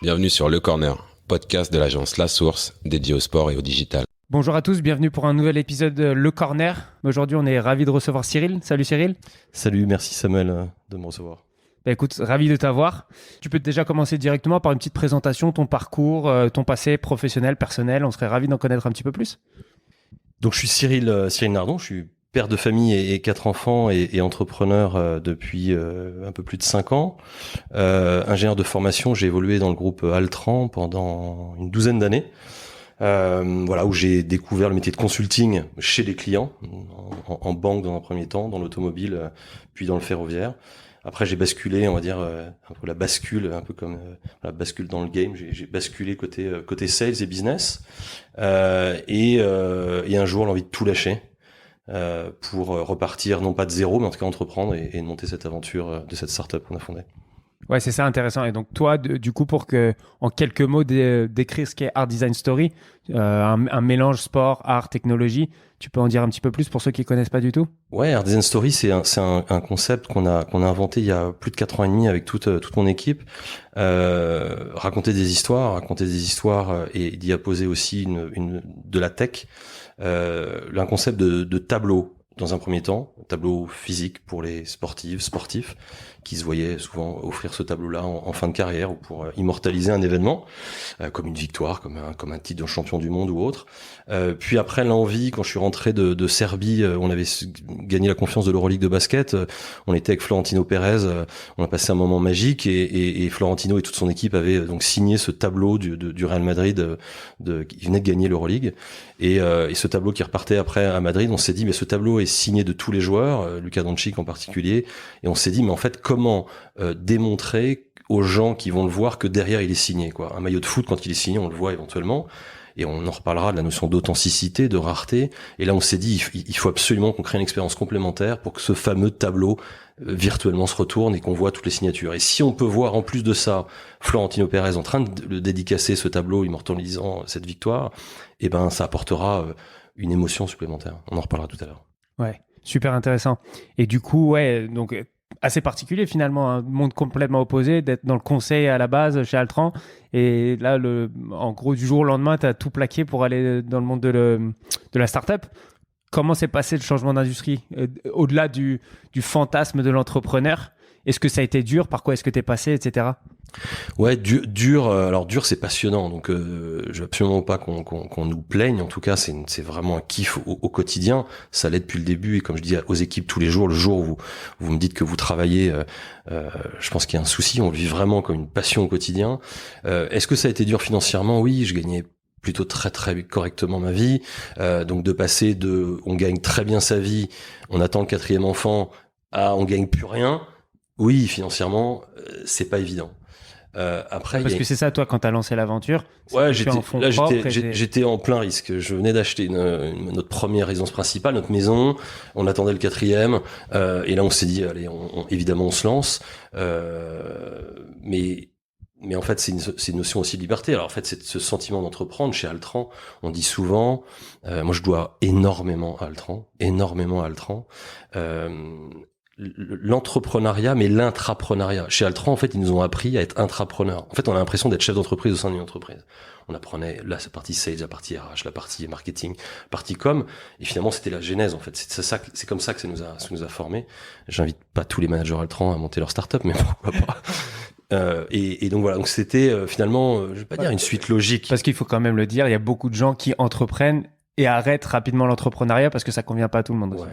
Bienvenue sur Le Corner, podcast de l'agence La Source, dédié au sport et au digital. Bonjour à tous, bienvenue pour un nouvel épisode de Le Corner. Aujourd'hui, on est ravis de recevoir Cyril. Salut Cyril. Salut, merci Samuel de me recevoir. Écoute, ravi de t'avoir. Tu peux déjà commencer directement par une petite présentation, ton parcours, ton passé professionnel, personnel. On serait ravis d'en connaître un petit peu plus. Donc je suis Cyril Nardon, je suis père de famille et 4 enfants et entrepreneur depuis un peu plus de 5 ans. Ingénieur de formation, j'ai évolué dans le groupe Altran pendant une douzaine d'années. Où j'ai découvert le métier de consulting chez les clients, en banque dans un premier temps, dans l'automobile, puis dans le ferroviaire. Après, j'ai basculé, on va dire, un peu la bascule, un peu comme la bascule dans le game. J'ai basculé côté sales et business, et un jour l'envie de tout lâcher pour repartir, non pas de zéro, mais en tout cas entreprendre et monter cette aventure de cette startup qu'on a fondée. Ouais, c'est ça intéressant. Et donc toi, du coup, pour que, en quelques mots, décrire ce qu'est Art Design Story, un mélange sport, art, technologie, tu peux en dire un petit peu plus pour ceux qui connaissent pas du tout? Ouais, Art Design Story, c'est un concept qu'on a inventé il y a plus de 4 ans et demi avec toute mon équipe. Raconter des histoires et d'y apposer aussi une de la tech. Un concept de tableau dans un premier temps, tableau physique pour les sportifs qui se voyaient souvent offrir ce tableau-là en fin de carrière ou pour immortaliser un événement, comme une victoire, comme un titre de champion du monde ou autre. Puis après l'envie, quand je suis rentré de Serbie, on avait gagné la confiance de l'Euroleague de basket. On était avec Florentino Pérez, on a passé un moment magique et Florentino et toute son équipe avaient donc signé ce tableau du Real Madrid qui venait de gagner l'Euroleague. Et ce tableau qui repartait après à Madrid, on s'est dit mais ce tableau est signé de tous les joueurs, Luka Doncic en particulier, et on s'est dit mais en fait comment démontrer aux gens qui vont le voir que derrière il est signé, quoi. Un maillot de foot quand il est signé, on le voit éventuellement. Et on en reparlera de la notion d'authenticité, de rareté. Et là, on s'est dit, il faut absolument qu'on crée une expérience complémentaire pour que ce fameux tableau virtuellement se retourne et qu'on voit toutes les signatures. Et si on peut voir en plus de ça Florentino Pérez en train de dédicacer ce tableau immortalisant cette victoire, eh ben ça apportera une émotion supplémentaire. On en reparlera tout à l'heure. Ouais, super intéressant. Et du coup, ouais, donc assez particulier finalement, un monde complètement opposé, d'être dans le conseil à la base chez Altran. Et là, en gros, du jour au lendemain, tu as tout plaqué pour aller dans le monde de la startup. Comment s'est passé le changement d'industrie au-delà du fantasme de l'entrepreneur? Est-ce que ça a été dur? Par quoi est-ce que tu es passé, etc.? Ouais, dur. Alors dur, c'est passionnant. Donc, je veux absolument pas qu'on nous plaigne. En tout cas, c'est vraiment un kiff au quotidien. Ça l'est depuis le début. Et comme je dis aux équipes tous les jours, le jour où vous me dites que vous travaillez, je pense qu'il y a un souci. On le vit vraiment comme une passion au quotidien. Est-ce que ça a été dur financièrement? Oui, je gagnais plutôt très très correctement ma vie. Donc de passer on gagne très bien sa vie, on attend le 4e enfant, à on gagne plus rien. Oui, financièrement, c'est pas évident. Après, parce que c'est ça, toi, quand tu as lancé l'aventure. Ouais, j'étais en plein risque. Je venais d'acheter notre première résidence principale, notre maison. On attendait le 4e, et là on s'est dit, allez, évidemment on se lance. Mais en fait, c'est une notion aussi de liberté. Alors en fait, c'est ce sentiment d'entreprendre chez Altran. On dit souvent, moi je dois énormément à Altran. L'entrepreneuriat, mais l'intrapreneuriat. Chez Altran, en fait, ils nous ont appris à être intrapreneurs. En fait, on a l'impression d'être chef d'entreprise au sein d'une entreprise. On apprenait là cette partie sales, la partie RH, la partie marketing, la partie com, et finalement c'était la genèse en fait. C'est comme ça que ça nous a formés. J'invite pas tous les managers Altran à monter leur start-up, mais pourquoi pas. Et donc voilà, donc c'était finalement, je vais pas dire une suite logique. Parce qu'il faut quand même le dire, il y a beaucoup de gens qui entreprennent et arrêtent rapidement l'entrepreneuriat parce que ça convient pas à tout le monde aussi.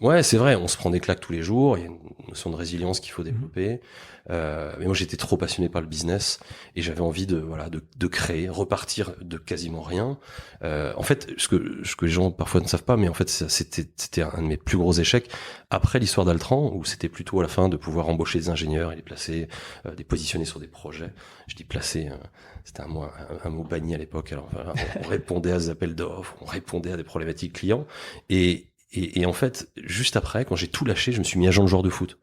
Ouais, c'est vrai. On se prend des claques tous les jours. Il y a une notion de résilience qu'il faut développer. Mais moi, j'étais trop passionné par le business et j'avais envie de créer, repartir de quasiment rien. En fait, ce que les gens parfois ne savent pas, mais en fait, c'était un de mes plus gros échecs après l'histoire d'Altran, où c'était plutôt à la fin de pouvoir embaucher des ingénieurs et les placer, les positionner sur des projets. Je dis placer, c'était un mot banni à l'époque. Alors, on répondait à des appels d'offres, on répondait à des problématiques clients. Et en fait, juste après, quand j'ai tout lâché, je me suis mis agent de joueur de foot.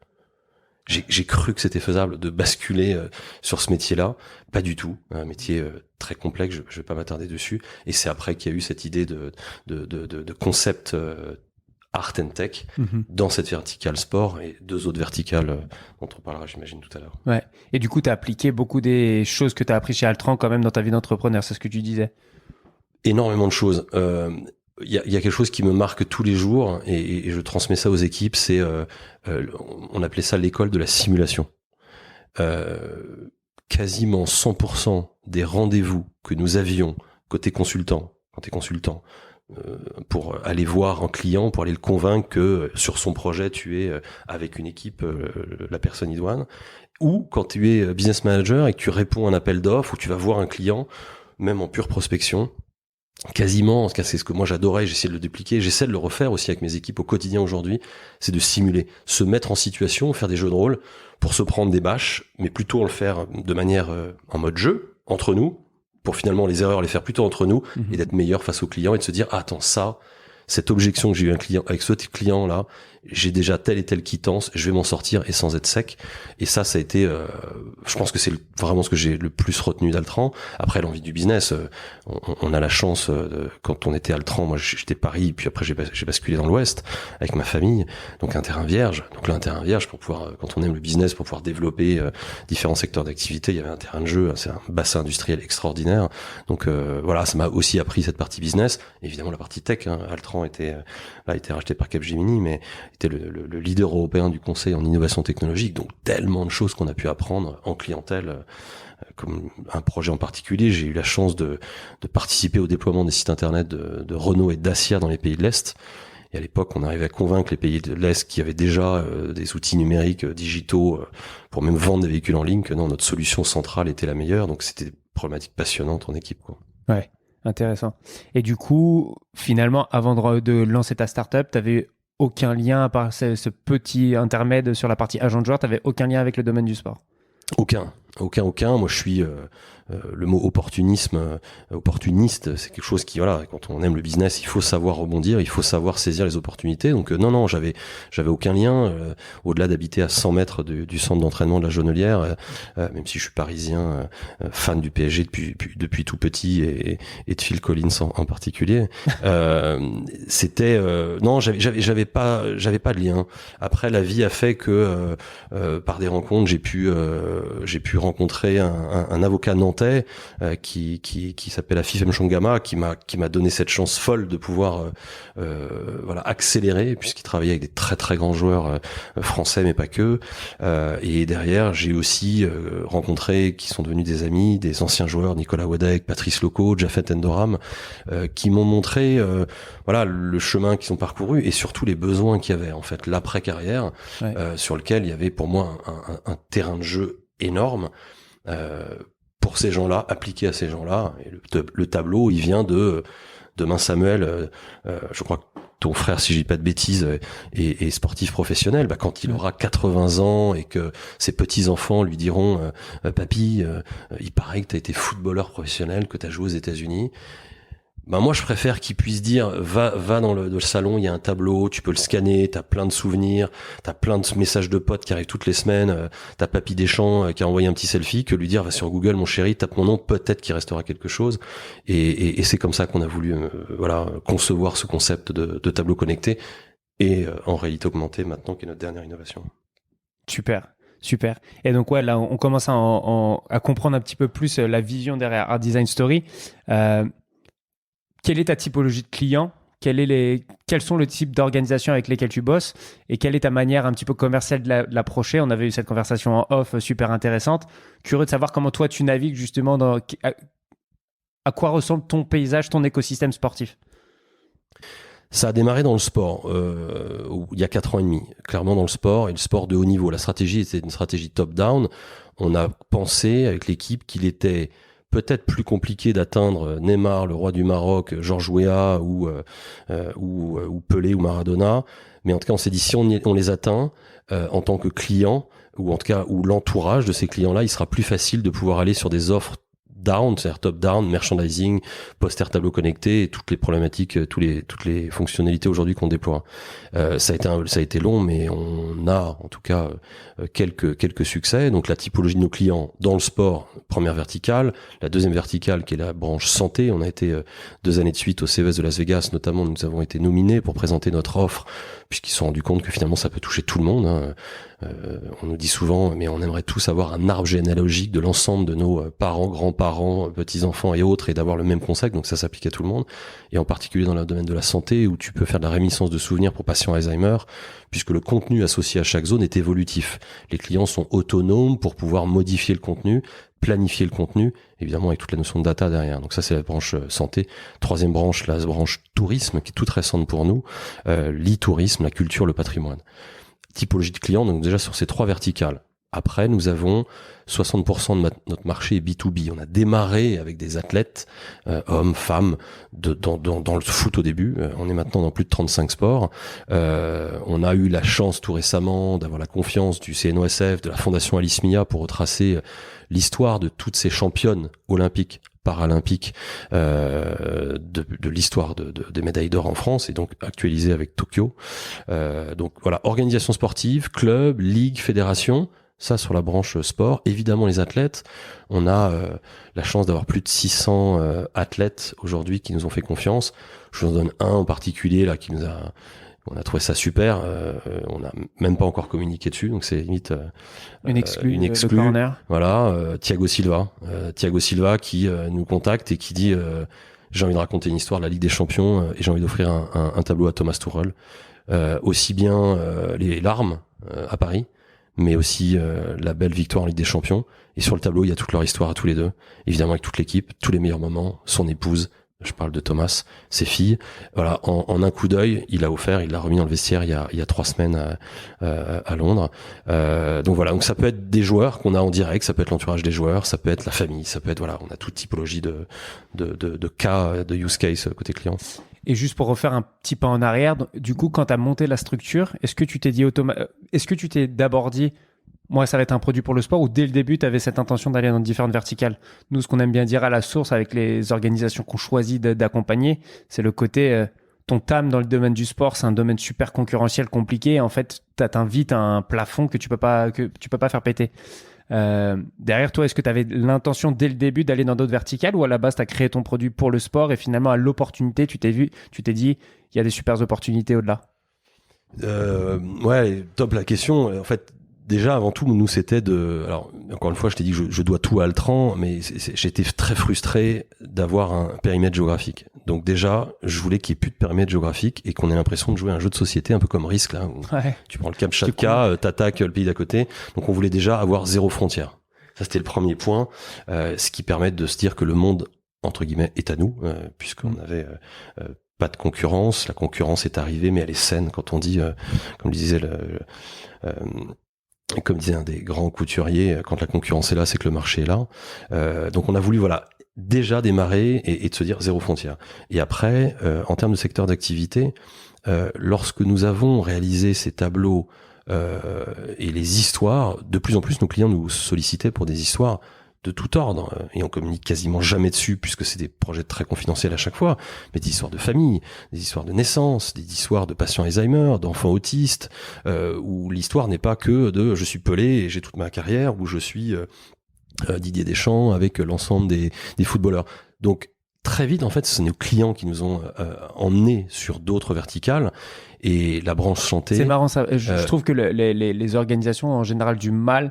J'ai cru que c'était faisable de basculer sur ce métier-là. Pas du tout. Un métier très complexe, je vais pas m'attarder dessus. Et c'est après qu'il y a eu cette idée de concept art and tech dans cette verticale sport et 2 autres verticales dont on parlera, j'imagine, tout à l'heure. Ouais. Et du coup, tu as appliqué beaucoup des choses que tu as appris chez Altran quand même dans ta vie d'entrepreneur, c'est ce que tu disais. Énormément de choses. Il y a quelque chose qui me marque tous les jours et je transmets ça aux équipes, c'est on appelait ça l'école de la simulation. Quasiment 100% des rendez-vous que nous avions côté consultant, quand t'es consultant, pour aller voir un client, pour aller le convaincre que sur son projet tu es avec une équipe, la personne idoine, ou quand tu es business manager et que tu réponds à un appel d'offres ou tu vas voir un client, même en pure prospection, quasiment, en tout cas c'est ce que moi j'adorais, j'essaie de le dupliquer, j'essaie de le refaire aussi avec mes équipes au quotidien aujourd'hui, c'est de simuler, se mettre en situation, faire des jeux de rôle pour se prendre des bâches, mais plutôt le faire de manière en mode jeu, entre nous, pour finalement les erreurs les faire plutôt entre nous et d'être meilleur face au client et de se dire attends, ça, cette objection que j'ai eu un client avec ce client là, j'ai déjà telle et telle quittance, je vais m'en sortir et sans être sec. Et ça a été, je pense que c'est vraiment ce que j'ai le plus retenu d'Altran. Après l'envie du business, on a la chance quand on était Altran, moi j'étais Paris, puis après j'ai basculé dans l'Ouest avec ma famille, donc un terrain vierge. Donc là un terrain vierge pour pouvoir, quand on aime le business, pour pouvoir développer différents secteurs d'activité, il y avait un terrain de jeu, c'est un bassin industriel extraordinaire. Donc voilà, ça m'a aussi appris cette partie business. Évidemment la partie tech, hein. Altran a été racheté par Capgemini, mais était le leader européen du conseil en innovation technologique, donc tellement de choses qu'on a pu apprendre en clientèle, comme un projet en particulier. J'ai eu la chance de participer au déploiement des sites internet de Renault et Dacia dans les pays de l'Est. Et à l'époque, on arrivait à convaincre les pays de l'Est qui avaient déjà des outils numériques digitaux pour même vendre des véhicules en ligne que non, notre solution centrale était la meilleure. Donc c'était des problématiques passionnantes en équipe, quoi. Ouais, intéressant. Et du coup, finalement, avant de lancer ta startup, tu avais aucun lien, à part ce petit intermède sur la partie agent de joueur, tu n'avais aucun lien avec le domaine du sport? Aucun. Moi, je suis le mot opportuniste, c'est quelque chose qui, voilà, quand on aime le business, il faut savoir rebondir, il faut savoir saisir les opportunités. Donc non, j'avais aucun lien au-delà d'habiter à 100 mètres du centre d'entraînement de la Jonelière, même si je suis parisien, fan du PSG depuis tout petit et de Phil Collins en particulier. C'était non, j'avais pas de lien. Après, la vie a fait que par des rencontres, j'ai pu rencontrer un avocat nantais qui s'appelle Afif Mchongama, qui m'a donné cette chance folle de pouvoir voilà, accélérer, puisqu'il travaillait avec des très très grands joueurs français, mais pas que. Et derrière, j'ai aussi rencontré, qui sont devenus des amis, des anciens joueurs, Nicolas Wadek, Patrice Loco, Jafet Endoram, qui m'ont montré voilà, le chemin qu'ils ont parcouru et surtout les besoins qu'il y avait, en fait, l'après-carrière, sur lequel il y avait pour moi un terrain de jeu énorme pour ces gens-là, appliqué à ces gens-là. Et le tableau, il vient de demain Samuel, je crois que ton frère, si je dis pas de bêtises, est sportif professionnel. Bah, quand il aura 80 ans et que ses petits-enfants lui diront papy, il paraît que t'as été footballeur professionnel, que t'as joué aux États-Unis. Ben moi je préfère qu'ils puissent dire va dans le salon, il y a un tableau, tu peux le scanner, t'as plein de souvenirs, t'as plein de messages de potes qui arrivent toutes les semaines, t'as Papy Deschamps qui a envoyé un petit selfie, que lui dire va sur Google mon chéri, tape mon nom, peut-être qu'il restera quelque chose. Et c'est comme ça qu'on a voulu voilà, concevoir ce concept de tableau connecté et en réalité augmentée maintenant, qui est notre dernière innovation. Super. Et donc ouais, là on commence à comprendre un petit peu plus la vision derrière Art Design Story. Quelle est ta typologie de clients? Quels sont le type d'organisation avec lesquelles tu bosses? Et quelle est ta manière un petit peu commerciale de l'approcher? On avait eu cette conversation en off super intéressante. Curieux de savoir comment toi tu navigues justement à quoi ressemble ton paysage, ton écosystème sportif. Ça a démarré dans le sport, il y a 4 ans et demi, clairement dans le sport, et le sport de haut niveau. La stratégie était une stratégie top-down. On a pensé avec l'équipe qu'il était peut-être plus compliqué d'atteindre Neymar, le roi du Maroc, Georges Weah ou Pelé ou Maradona. Mais en tout cas, on s'est dit, si on les atteint en tant que client, ou en tout cas, ou l'entourage de ces clients-là, il sera plus facile de pouvoir aller sur des offres down, c'est-à-dire top-down, merchandising, poster, tableau connecté, et toutes les problématiques, toutes les fonctionnalités aujourd'hui qu'on déploie. Ça a été long, mais on a en tout cas quelques succès. Donc la typologie de nos clients dans le sport, première verticale. La deuxième verticale, qui est la branche santé, on a été 2 années de suite au CES de Las Vegas, notamment, nous avons été nominés pour présenter notre offre, puisqu'ils se sont rendus compte que finalement ça peut toucher tout le monde, hein. On nous dit souvent, mais on aimerait tous avoir un arbre généalogique de l'ensemble de nos parents, grands-parents, petits-enfants et autres, et d'avoir le même concept, donc ça s'applique à tout le monde, et en particulier dans le domaine de la santé, où tu peux faire de la réminiscence de souvenirs pour patients Alzheimer, puisque le contenu associé à chaque zone est évolutif. Les clients sont autonomes pour pouvoir modifier le contenu, planifier le contenu, évidemment avec toute la notion de data derrière. Donc ça, c'est la branche santé. Troisième branche, la branche tourisme, qui est toute récente pour nous, l'e-tourisme, la culture, le patrimoine. Typologie de clients, donc déjà sur ces 3 verticales. Après, nous avons 60% de notre marché est B2B. On a démarré avec des athlètes, hommes, femmes, dans le foot au début. On est maintenant dans plus de 35 sports. On a eu la chance tout récemment d'avoir la confiance du CNOSF, de la Fondation Alice Mia pour retracer l'histoire de toutes ces championnes olympiques, paralympiques, de l'histoire des médailles d'or en France, et donc actualisé avec Tokyo. Donc voilà, organisation sportive, club, ligue, fédération. Ça, sur la branche sport. Évidemment, les athlètes, on a la chance d'avoir plus de 600 athlètes aujourd'hui qui nous ont fait confiance. Je vous en donne un en particulier là qui on a trouvé ça super. On n'a même pas encore communiqué dessus, donc c'est limite une exclue. Le corner. Voilà, Thiago Silva qui nous contacte et qui dit j'ai envie de raconter une histoire de la Ligue des Champions et j'ai envie d'offrir un tableau à Thomas Tuchel. Aussi bien les larmes à Paris, mais aussi la belle victoire en Ligue des Champions. Et sur le tableau, il y a toute leur histoire à tous les deux. Évidemment, avec toute l'équipe, tous les meilleurs moments, son épouse, je parle de Thomas, ses filles. Voilà, en un coup d'œil, il l'a remis dans le vestiaire il y a 3 semaines à Londres. Donc voilà, donc ça peut être des joueurs qu'on a en direct, ça peut être l'entourage des joueurs, ça peut être la famille, ça peut être, voilà, on a toute typologie de cas, de use case côté client. Et juste pour refaire un petit pas en arrière, du coup, quand tu as monté la structure, est-ce que tu t'es d'abord dit, moi, ça va être un produit pour le sport, ou dès le début, tu avais cette intention d'aller dans différentes verticales? Nous, ce qu'on aime bien dire à la source avec les organisations qu'on choisit d'accompagner, c'est le côté, ton TAM dans le domaine du sport, c'est un domaine super concurrentiel, compliqué. En fait, t'invites à un plafond que tu peux pas faire péter. Derrière toi, est-ce que tu avais l'intention dès le début d'aller dans d'autres verticales, ou à la base tu as créé ton produit pour le sport et finalement à l'opportunité tu t'es dit il y a des super opportunités au-delà? Ouais, top la question. En fait, déjà avant tout, nous c'était alors encore une fois, je t'ai dit que je dois tout à Altran, mais j'étais très frustré d'avoir un périmètre géographique. Donc déjà, je voulais qu'il n'y ait plus de périmètre géographique et qu'on ait l'impression de jouer à un jeu de société un peu comme Risk là, où tu prends le Kamchatka, t'attaques le pays d'à côté. Donc on voulait déjà avoir 0 frontière. Ça c'était le premier point, ce qui permet de se dire que le monde entre guillemets est à nous, puisqu'on avait pas de concurrence. La concurrence est arrivée, mais elle est saine. Quand on dit, comme disait comme disait un des grands couturiers, quand la concurrence est là, c'est que le marché est là. Donc on a voulu, voilà, déjà démarrer et de se dire 0 frontière. Et après, en termes de secteur d'activité, lorsque nous avons réalisé ces tableaux et les histoires, de plus en plus nos clients nous sollicitaient pour des histoires de tout ordre, et on communique quasiment jamais dessus puisque c'est des projets très confidentiels à chaque fois, mais des histoires de famille, des histoires de naissance, des histoires de patients Alzheimer, d'enfants autistes, où l'histoire n'est pas que de je suis Pelé et j'ai toute ma carrière, où je suis Didier Deschamps avec l'ensemble des footballeurs. Donc très vite, en fait, ce sont nos clients qui nous ont emmenés sur d'autres verticales, et la branche santé... C'est marrant ça, je trouve que les organisations ont en général du mal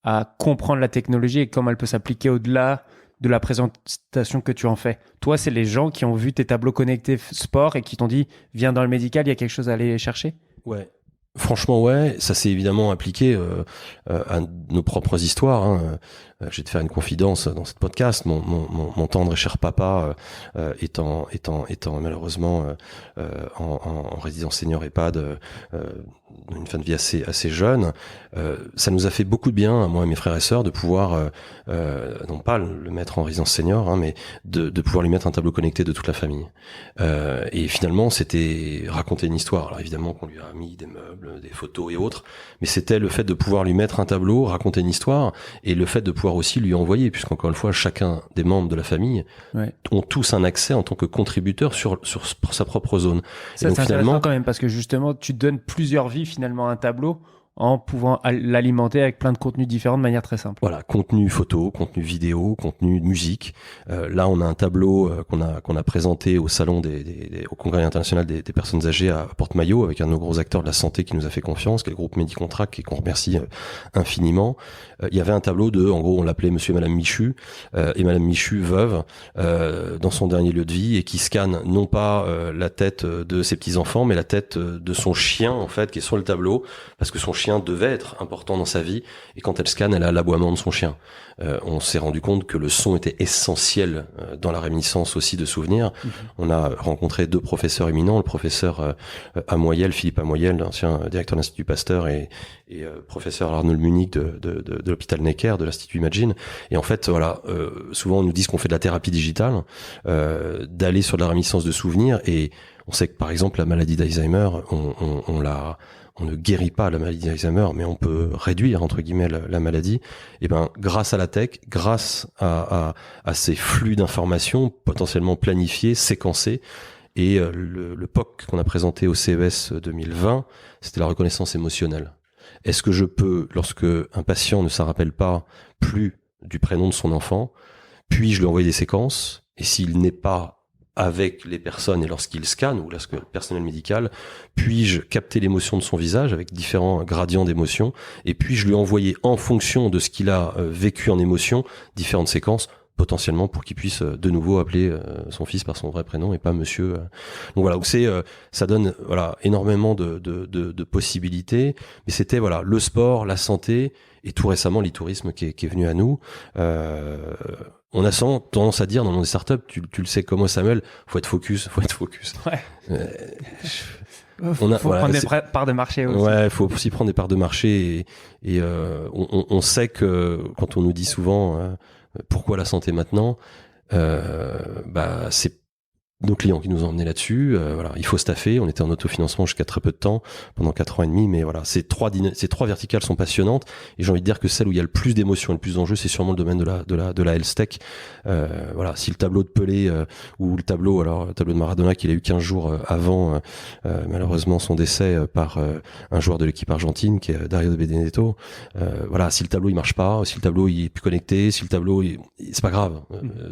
à comprendre la technologie et comment elle peut s'appliquer au-delà de la présentation que tu en fais. Toi, c'est les gens qui ont vu tes tableaux connectés sport et qui t'ont dit « Viens dans le médical, il y a quelque chose à aller chercher ». Ouais. Franchement, ouais, ça s'est évidemment appliqué à nos propres histoires. Hein. Je vais te faire une confidence dans ce podcast. Mon tendre et cher papa étant malheureusement en résidence senior EHPAD, une fin de vie assez jeune, ça nous a fait beaucoup de bien, moi et mes frères et sœurs, de pouvoir non pas le mettre en résidence senior, hein, mais de pouvoir lui mettre un tableau connecté de toute la famille. Et finalement, c'était raconter une histoire. Alors évidemment qu'on lui a mis des meubles, des photos et autres, mais c'était le fait de pouvoir lui mettre un tableau, raconter une histoire, et le fait de pouvoir aussi lui envoyer, puisqu'encore une fois, chacun des membres de la famille ont tous un accès en tant que contributeur sur sa propre zone. Ça, c'est intéressant quand même, parce que justement, tu donnes plusieurs vies finalement à un tableau. en pouvant l'alimenter avec plein de contenus différents de manière très simple. Voilà, contenu photo, contenu vidéo, contenu musique. Là, on a un tableau qu'on a présenté au salon au Congrès international des personnes âgées à Porte-Maillot avec un de nos gros acteurs de la santé qui nous a fait confiance, qui est le groupe Medicontract et qu'on remercie infiniment. Il y avait un tableau en gros, on l'appelait Monsieur et Madame Michu et Madame Michu veuve dans son dernier lieu de vie et qui scanne non pas la tête de ses petits enfants, mais la tête de son chien en fait qui est sur le tableau parce que son chien devait être important dans sa vie et quand elle scanne, elle a l'aboiement de son chien. On s'est rendu compte que le son était essentiel dans la réminiscence aussi de souvenirs. On a rencontré 2 professeurs éminents, le professeur Philippe Amoyel, l'ancien directeur de l'Institut Pasteur et professeur Arnold Munich de l'hôpital Necker, de l'Institut Imagine. Et en fait, voilà, souvent on nous dit qu'on fait de la thérapie digitale, d'aller sur de la réminiscence de souvenirs et on sait que par exemple la maladie d'Alzheimer, on ne guérit pas la maladie d'Alzheimer, mais on peut réduire entre guillemets la maladie. Et ben, grâce à la tech, grâce à ces flux d'informations potentiellement planifiés, séquencés, et le POC qu'on a présenté au CES 2020, c'était la reconnaissance émotionnelle. Est-ce que je peux, lorsque un patient ne se rappelle pas plus du prénom de son enfant, puis-je lui envoyer des séquences, et s'il n'est pas avec les personnes et lorsqu'il scanne ou lorsque le personnel médical, puis-je capter l'émotion de son visage avec différents gradients d'émotion et puis-je lui envoyer en fonction de ce qu'il a vécu en émotion différentes séquences potentiellement pour qu'il puisse de nouveau appeler son fils par son vrai prénom et pas monsieur. Donc voilà, donc ça donne voilà énormément de possibilités, mais c'était voilà le sport, la santé et tout récemment l'e-tourisme qui est venu à nous. On a tendance à dire dans le monde des startups, tu le sais comme moi Samuel, faut être focus. Ouais. Faut prendre des parts de marché aussi. Ouais, faut aussi prendre des parts de marché et on sait que quand on nous dit souvent pourquoi la santé maintenant, c'est nos clients qui nous ont emmenés là-dessus. Voilà, il faut staffer. On était en autofinancement jusqu'à très peu de temps, pendant 4 ans et demi. Mais voilà, ces trois verticales sont passionnantes. Et j'ai envie de dire que celle où il y a le plus d'émotions et le plus d'enjeux, c'est sûrement le domaine de la health tech. Voilà, si le tableau de Pelé ou le tableau de Maradona qu'il a eu 15 jours avant, malheureusement son décès par un joueur de l'équipe argentine qui est Dario de Benedetto. Voilà, si le tableau il marche pas, si le tableau il est plus connecté, si le tableau c'est pas grave,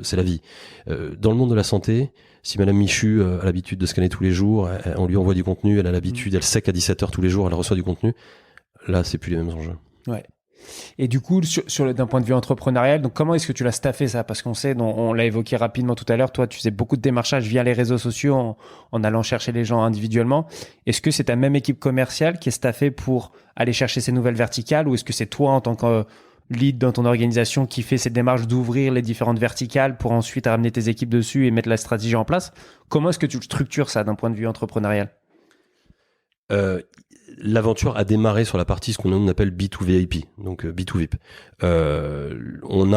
c'est la vie. Dans le monde de la santé, si Madame Michu a l'habitude de scanner tous les jours, on lui envoie du contenu, elle a l'habitude, elle sait qu'à 17h tous les jours, elle reçoit du contenu. Là, c'est plus les mêmes enjeux. Ouais. Et du coup, d'un point de vue entrepreneurial, donc comment est-ce que tu l'as staffé ça? Parce qu'on sait, on l'a évoqué rapidement tout à l'heure, toi, tu faisais beaucoup de démarchage via les réseaux sociaux en allant chercher les gens individuellement. Est-ce que c'est ta même équipe commerciale qui est staffée pour aller chercher ces nouvelles verticales ou est-ce que c'est toi en tant que lead dans ton organisation qui fait cette démarche d'ouvrir les différentes verticales pour ensuite ramener tes équipes dessus et mettre la stratégie en place? Comment est-ce que tu structures ça d'un point de vue entrepreneurial? L'aventure a démarré sur la partie ce qu'on appelle B2VIP, donc B2VIP. On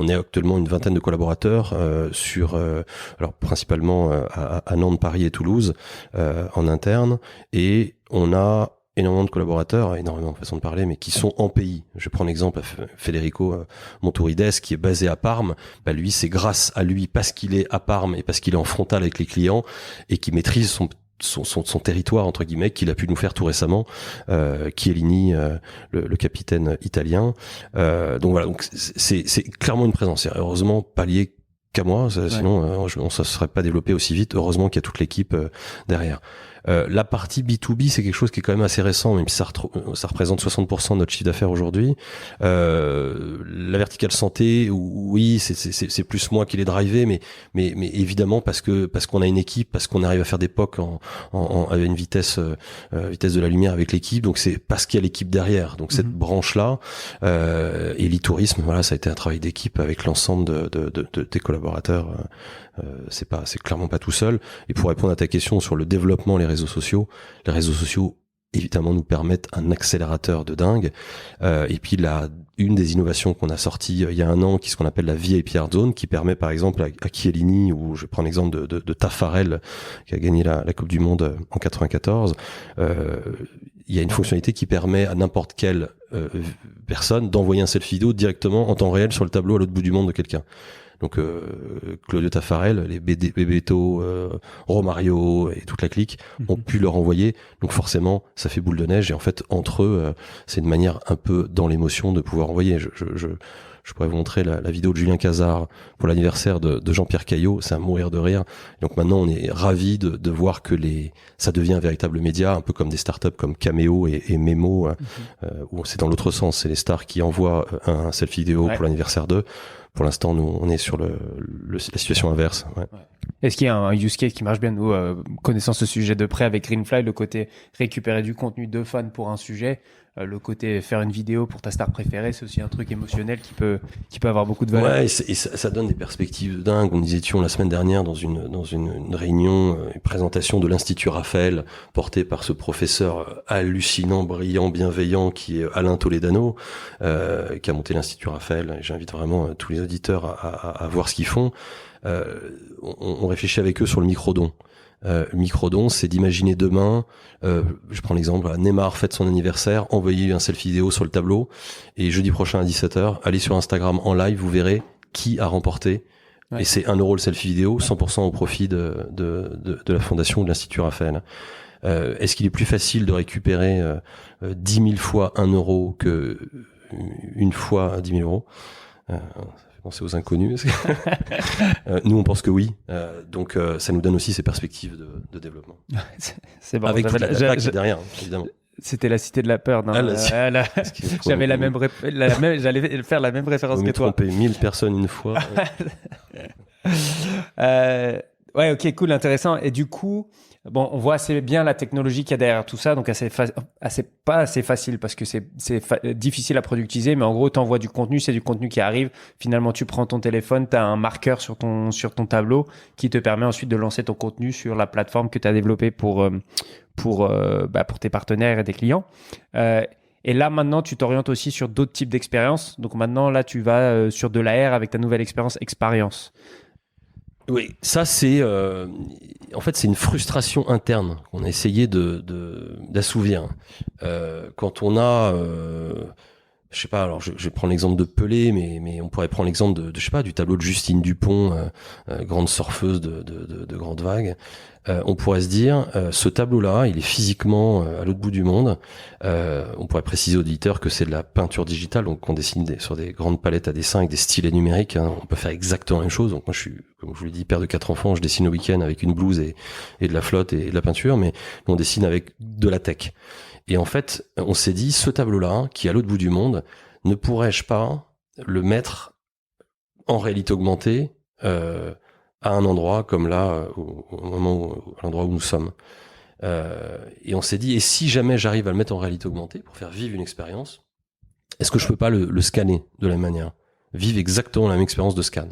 est actuellement une vingtaine de collaborateurs alors principalement à Nantes, Paris et Toulouse en interne, et on a énormément de collaborateurs, énormément de façons de parler, mais qui sont en pays. Je prends l'exemple à Federico Montourides, qui est basé à Parme. Lui, c'est grâce à lui, parce qu'il est à Parme et parce qu'il est en frontal avec les clients et qui maîtrise son territoire entre guillemets, qu'il a pu nous faire tout récemment, Chiellini, le capitaine italien. Donc voilà, donc c'est clairement une présence. C'est heureusement pas lié qu'à moi, sinon on se serait pas développé aussi vite. Heureusement qu'il y a toute l'équipe derrière. La partie B2B, c'est quelque chose qui est quand même assez récent, même si ça représente 60% de notre chiffre d'affaires aujourd'hui. La verticale santé, oui, c'est plus moi qui l'ai drivé, mais évidemment parce qu'on a une équipe, parce qu'on arrive à faire des POC à une vitesse de la lumière avec l'équipe. Donc c'est parce qu'il y a l'équipe derrière. Donc cette branche-là et l'e-tourisme, voilà, ça a été un travail d'équipe avec l'ensemble des collaborateurs. C'est clairement pas tout seul. Et pour répondre à ta question sur le développement, les réseaux sociaux évidemment nous permettent un accélérateur de dingue. Et puis une des innovations qu'on a sorties il y a 1 an, qui est ce qu'on appelle la VIP Art Zone, qui permet par exemple à Chiellini, ou je prends l'exemple de Taffarel qui a gagné la Coupe du Monde en 94, il y a une fonctionnalité qui permet à n'importe quel personne d'envoyer un selfie vidéo directement en temps réel sur le tableau à l'autre bout du monde de quelqu'un. Donc Claudio Taffarel, les Bebeto, Romario et toute la clique ont pu leur envoyer. Donc forcément, ça fait boule de neige. Et en fait, entre eux, c'est une manière un peu dans l'émotion de pouvoir envoyer. Je pourrais vous montrer la vidéo de Julien Cazard pour l'anniversaire de Jean-Pierre Caillot. C'est à mourir de rire. Donc maintenant, on est ravis de voir que ça devient un véritable média, un peu comme des startups comme Cameo et Memo, où c'est dans l'autre sens. C'est les stars qui envoient un selfie vidéo pour l'anniversaire d'eux. Pour l'instant, nous, on est sur la situation inverse. Ouais. Est-ce qu'il y a un use case qui marche bien? Nous, connaissant ce sujet de près avec Greenfly, le côté récupérer du contenu de fans pour un sujet, le côté faire une vidéo pour ta star préférée, c'est aussi un truc émotionnel qui peut avoir beaucoup de valeur. Ouais, et ça donne des perspectives dingues. On disait la semaine dernière dans une réunion, une présentation de l'Institut Raphaël, portée par ce professeur hallucinant, brillant, bienveillant, qui est Alain Toledano, qui a monté l'Institut Raphaël. Et j'invite vraiment tous les auditeurs à voir ce qu'ils font. On réfléchit avec eux sur le microdon. Le microdon, c'est d'imaginer demain, je prends l'exemple, Neymar fête son anniversaire, envoyez un selfie vidéo sur le tableau, et jeudi prochain à 17h, allez sur Instagram en live, vous verrez qui a remporté. Ouais. Et c'est 1 € le selfie vidéo, 100% au profit de la fondation ou de l'Institut Raphaël. Est-ce qu'il est plus facile de récupérer 10 000 fois 1 € que une fois 10 000 €? Penser aux inconnus. Nous, on pense que oui. Donc, ça nous donne aussi ces perspectives de développement. C'est bon. Avec toute la data qui est derrière, évidemment. C'était la cité de la peur. Non, j'avais j'allais faire la même référence que toi. Tromper 1000 personnes une fois. Ouais, ok, cool, intéressant. Et du coup, bon, on voit assez bien la technologie qu'il y a derrière tout ça, donc pas assez facile parce que c'est difficile à productiser, mais en gros, t'envoies du contenu, c'est du contenu qui arrive. Finalement, tu prends ton téléphone, t'as un marqueur sur ton tableau qui te permet ensuite de lancer ton contenu sur la plateforme que t'as développée pour tes partenaires et tes clients. Et là, maintenant, tu t'orientes aussi sur d'autres types d'expériences. Donc maintenant, là, tu vas sur de l'AR avec ta nouvelle expérience. Oui, ça c'est en fait c'est une frustration interne qu'on a essayé d'assouvir. Quand on a je sais pas, alors je vais prendre l'exemple de Pelé, mais on pourrait prendre l'exemple de je sais pas, du tableau de Justine Dupont, grande surfeuse de grandes vagues. On pourrait se dire, ce tableau-là, il est physiquement à l'autre bout du monde. On pourrait préciser aux auditeurs que c'est de la peinture digitale, donc on dessine sur des grandes palettes à dessin avec des stylets numériques. Hein. On peut faire exactement la même chose. Donc moi, je suis, comme je vous l'ai dit, père de 4 enfants. Je dessine le week-end avec une blouse et de la flotte et de la peinture, mais on dessine avec de la tech. Et en fait, on s'est dit, ce tableau-là, qui est à l'autre bout du monde, ne pourrais-je pas le mettre en réalité augmentée à un endroit comme là, au moment à l'endroit où nous sommes. Et on s'est dit, et si jamais j'arrive à le mettre en réalité augmentée pour faire vivre une expérience, est-ce que je peux pas le scanner de la même manière, vivre exactement la même expérience de scan?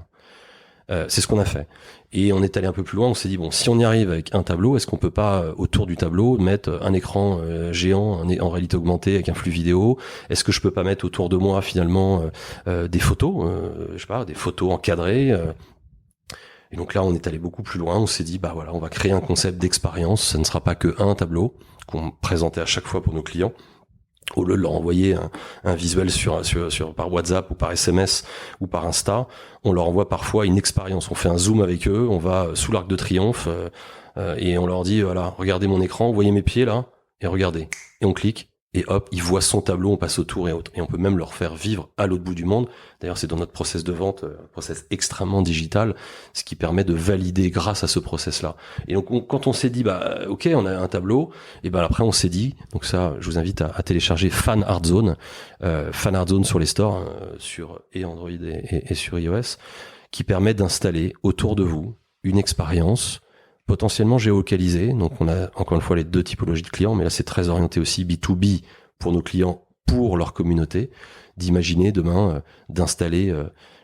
C'est ce qu'on a fait. Et on est allé un peu plus loin, on s'est dit, bon, si on y arrive avec un tableau, est-ce qu'on peut pas, autour du tableau, mettre un écran géant en réalité augmentée avec un flux vidéo? Est-ce que je peux pas mettre autour de moi, finalement, des photos, je sais pas, des photos encadrées Et donc là, on est allé beaucoup plus loin, on s'est dit, bah voilà, on va créer un concept d'expérience, ça ne sera pas que un tableau qu'on présentait à chaque fois pour nos clients. Au lieu de leur envoyer un visuel par WhatsApp ou par SMS ou par Insta, on leur envoie parfois une expérience. On fait un zoom avec eux, on va sous l'Arc de Triomphe et on leur dit, voilà, regardez mon écran, vous voyez mes pieds là, et regardez. Et on clique, et hop, ils voient son tableau, on passe au tour et autres. Et on peut même leur faire vivre à l'autre bout du monde. D'ailleurs, c'est dans notre process de vente, process extrêmement digital, ce qui permet de valider grâce à ce process-là. Et donc, quand on s'est dit, bah, ok, on a un tableau, et ben après, on s'est dit, donc ça, je vous invite à télécharger Fan Art Zone sur les stores, sur Android et sur iOS, qui permet d'installer autour de vous une expérience potentiellement géolocalisé. Donc on a encore une fois les deux typologies de clients, mais là c'est très orienté aussi B2B pour nos clients, pour leur communauté, d'imaginer demain d'installer,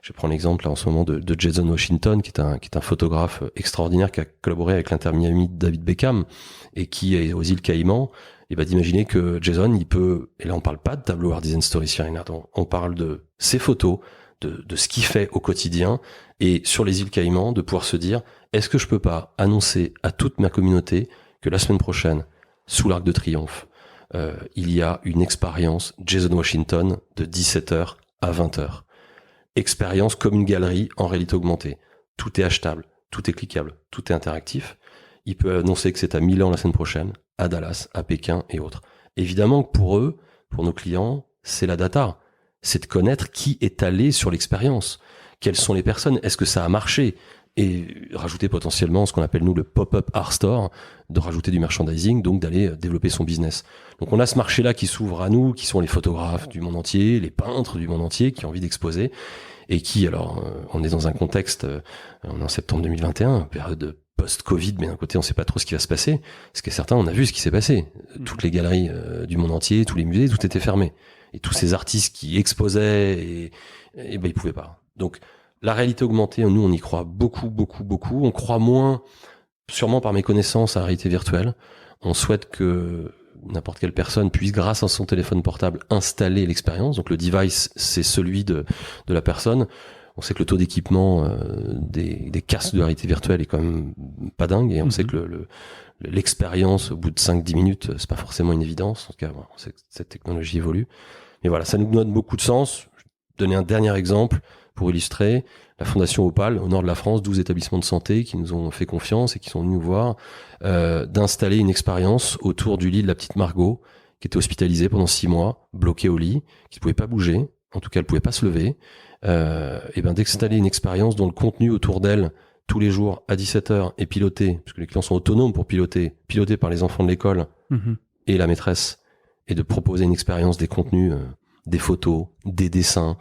je prends l'exemple là, en ce moment de Jason Washington, qui est un photographe extraordinaire qui a collaboré avec l'Inter Miami de David Beckham et qui est aux îles Caïmans, et bah d'imaginer que Jason, il peut, et là on parle pas de tableau Art Design Story Sharing, on parle de ses photos, de ce qu'il fait au quotidien, et sur les îles Caïmans, de pouvoir se dire, est-ce que je peux pas annoncer à toute ma communauté que la semaine prochaine, sous l'Arc de Triomphe, il y a une expérience Jason Washington de 17h à 20h. Expérience comme une galerie en réalité augmentée. Tout est achetable, tout est cliquable, tout est interactif. Il peut annoncer que c'est à Milan la semaine prochaine, à Dallas, à Pékin et autres. Évidemment que pour eux, pour nos clients, c'est la data. C'est de connaître qui est allé sur l'expérience. Quelles sont les personnes? Est-ce que ça a marché? Et rajouter potentiellement ce qu'on appelle nous le pop-up art store, de rajouter du merchandising, donc d'aller développer son business. Donc on a ce marché-là qui s'ouvre à nous, qui sont les photographes du monde entier, les peintres du monde entier qui ont envie d'exposer et qui, alors, on est dans un contexte, on est en septembre 2021, période post-Covid, mais d'un côté on sait pas trop ce qui va se passer. Ce qui est certain, on a vu ce qui s'est passé. Toutes les galeries du monde entier, tous les musées, tout était fermé. Et tous ces artistes qui exposaient, et ben ils pouvaient pas. Donc la réalité augmentée, nous on y croit beaucoup. On croit moins, sûrement par méconnaissance, à la réalité virtuelle. On souhaite que n'importe quelle personne puisse, grâce à son téléphone portable, installer l'expérience. Donc le device, c'est celui de la personne. On sait que le taux d'équipement des casques de réalité virtuelle est quand même pas dingue, et on sait que l'expérience au bout de 5-10 minutes, c'est pas forcément une évidence. En tout cas, on sait que cette technologie évolue. Mais voilà, ça nous donne beaucoup de sens. Je vais donner un dernier exemple pour illustrer. La Fondation Opal, au nord de la France, 12 établissements de santé qui nous ont fait confiance et qui sont venus nous voir, d'installer une expérience autour du lit de la petite Margot, qui était hospitalisée pendant 6 mois, bloquée au lit, qui ne pouvait pas bouger. En tout cas, elle ne pouvait pas se lever. Et ben d'installer une expérience dont le contenu autour d'elle tous les jours à 17h est piloté, parce que les clients sont autonomes pour piloté par les enfants de l'école et la maîtresse, et de proposer une expérience, des contenus, des photos, des dessins,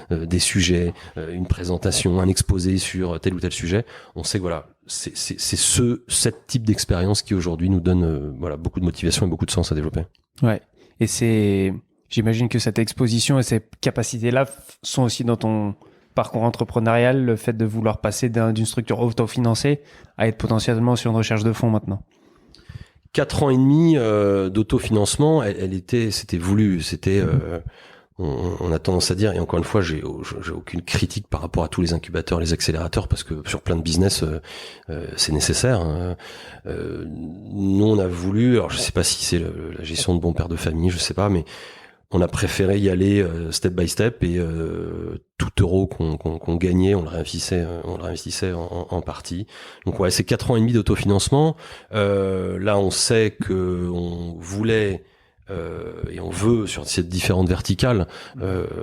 des sujets, une présentation, un exposé sur tel ou tel sujet. On sait que voilà, c'est cet type d'expérience qui aujourd'hui nous donne voilà beaucoup de motivation et beaucoup de sens à développer. Ouais. Et j'imagine que cette exposition et ces capacités-là sont aussi dans ton parcours entrepreneurial, le fait de vouloir passer d'une structure autofinancée à être potentiellement sur une recherche de fonds maintenant. 4 ans et demi d'autofinancement, c'était voulu, on a tendance à dire, et encore une fois, j'ai aucune critique par rapport à tous les incubateurs, les accélérateurs, parce que sur plein de business, c'est nécessaire. Nous, on a voulu, alors je sais pas si c'est la gestion de bon père de famille, je sais pas, mais on a préféré y aller step by step, et tout euro qu'on gagnait, on le réinvestissait en partie. Donc ouais, c'est 4 ans et demi d'autofinancement. Là, on sait que on voulait et on veut sur ces différentes verticales,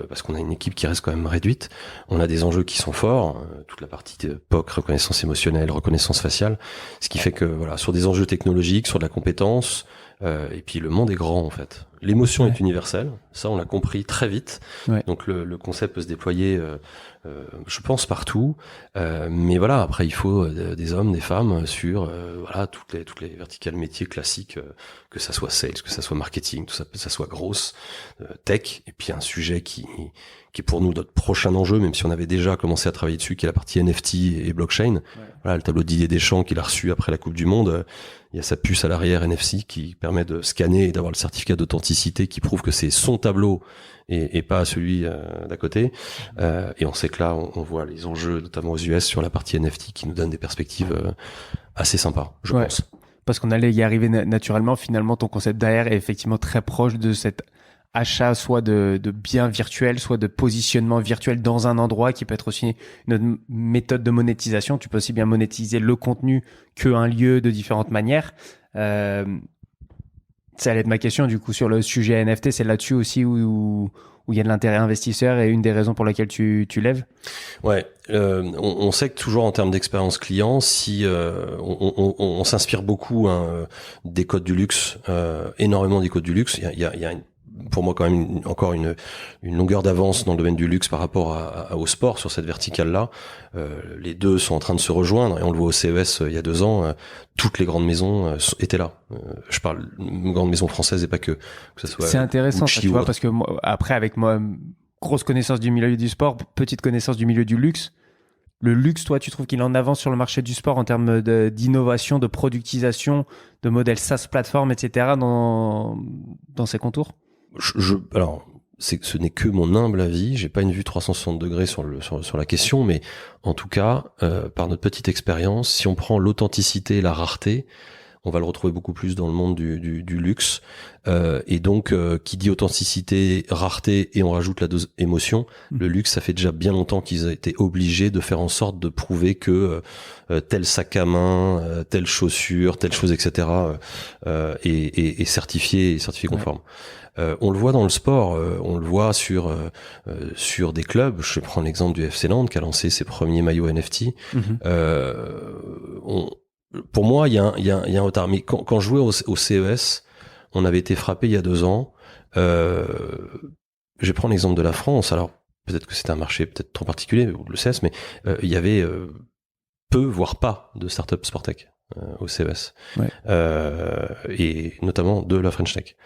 parce qu'on a une équipe qui reste quand même réduite. On a des enjeux qui sont forts, toute la partie de POC, reconnaissance émotionnelle, reconnaissance faciale, ce qui fait que voilà, sur des enjeux technologiques, sur de la compétence, et puis le monde est grand en fait. L'émotion est universelle, ça on l'a compris très vite. Ouais. Donc le concept peut se déployer, je pense partout. Mais voilà, après il faut des hommes, des femmes sur voilà toutes les verticales métiers classiques, que ça soit sales, que ça soit marketing, tout ça, que ça soit grosse tech. Et puis un sujet qui est pour nous notre prochain enjeu, même si on avait déjà commencé à travailler dessus, qui est la partie NFT et blockchain. Ouais. Voilà, le tableau de Didier Deschamps qu'il a reçu après la Coupe du Monde. Il y a sa puce à l'arrière NFC qui permet de scanner et d'avoir le certificat d'authenticité qui prouve que c'est son tableau et pas celui d'à côté. Et on sait que là, on voit les enjeux, notamment aux US, sur la partie NFT qui nous donnent des perspectives assez sympas, je pense. Parce qu'on allait y arriver naturellement. Finalement, ton concept derrière est effectivement très proche de cet achat, soit de biens virtuels, soit de positionnement virtuel dans un endroit, qui peut être aussi une méthode de monétisation. Tu peux aussi bien monétiser le contenu qu'un lieu de différentes manières. Ça allait être ma question du coup sur le sujet NFT. C'est là-dessus aussi où il y a de l'intérêt investisseur et une des raisons pour laquelle tu lèves. Ouais, on sait que toujours en termes d'expérience client, si on s'inspire beaucoup des codes du luxe, énormément des codes du luxe. Il y a pour moi quand même encore une longueur d'avance dans le domaine du luxe par rapport au sport sur cette verticale-là. Les deux sont en train de se rejoindre, et on le voit au CES il y a 2 ans, toutes les grandes maisons étaient là. Je parle de grandes maisons françaises et pas que ça soit. C'est intéressant, ça, tu vois, parce que moi, après, avec moi, grosse connaissance du milieu du sport, petite connaissance du milieu du luxe. Le luxe, toi, tu trouves qu'il est en avance sur le marché du sport en termes d'innovation, de productisation, de modèles SaaS plateforme, etc. dans ses contours? Alors, ce n'est que mon humble avis. J'ai pas une vue 360 degrés sur la question, mais en tout cas, par notre petite expérience, si on prend l'authenticité et la rareté, On va le retrouver beaucoup plus dans le monde du luxe. Et donc, qui dit authenticité, rareté, et on rajoute la dose émotion, le luxe, ça fait déjà bien longtemps qu'ils ont été obligés de faire en sorte de prouver que tel sac à main, telle chaussure, telle chose, etc. Est certifié conforme. On le voit dans le sport, on le voit sur des clubs. Je prends l'exemple du FC Nantes qui a lancé ses premiers maillots NFT. Pour moi, il y a un retard. Mais quand je jouais au CES, on avait été frappé il y a 2 ans. Je vais prendre l'exemple de la France. Alors, peut-être que c'est un marché peut-être trop particulier, ou le CES, mais il y avait peu, voire pas, de startups Sportec au CES. Ouais. Et notamment de la French Tech.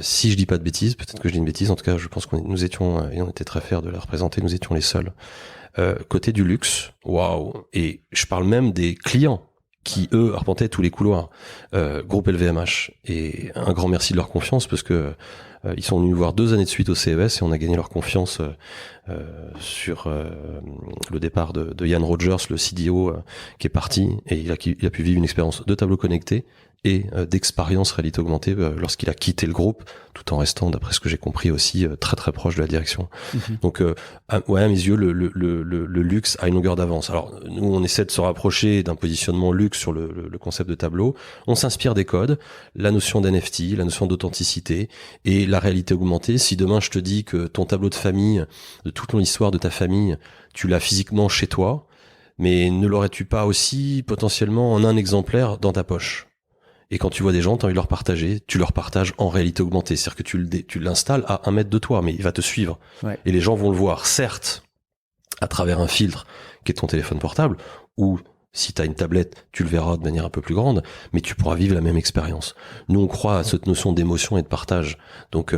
Si je dis pas de bêtises, peut-être que je dis une bêtise, en tout cas, je pense nous étions, et on était très fiers de la représenter, nous étions les seuls. Côté du luxe, waouh. Et je parle même des clients qui, eux, arpentaient tous les couloirs. Groupe LVMH. Et un grand merci de leur confiance, parce que ils sont venus nous voir 2 années de suite au CES et on a gagné leur confiance sur le départ de Ian Rogers, le CDO, qui est parti, et il a pu vivre une expérience de tableau connecté et d'expérience réalité augmentée lorsqu'il a quitté le groupe, tout en restant, d'après ce que j'ai compris aussi, très très proche de la direction. Donc ouais, à mes yeux, le luxe a une longueur d'avance. Alors nous, on essaie de se rapprocher d'un positionnement luxe sur le concept de tableau. On s'inspire des codes, la notion d'NFT, la notion d'authenticité et la réalité augmentée. Si demain je te dis que ton tableau de famille, de toute l'histoire de ta famille, tu l'as physiquement chez toi, mais ne l'aurais-tu pas aussi potentiellement en un exemplaire dans ta poche? Et quand tu vois des gens, tu as envie de leur partager, tu leur partages en réalité augmentée. C'est-à-dire que tu l'installes à 1 mètre de toi, mais il va te suivre. Ouais. Et les gens vont le voir, certes, à travers un filtre qui est ton téléphone portable, ou si tu as une tablette, tu le verras de manière un peu plus grande, mais tu pourras vivre la même expérience. Nous, on croit à cette notion d'émotion et de partage. Donc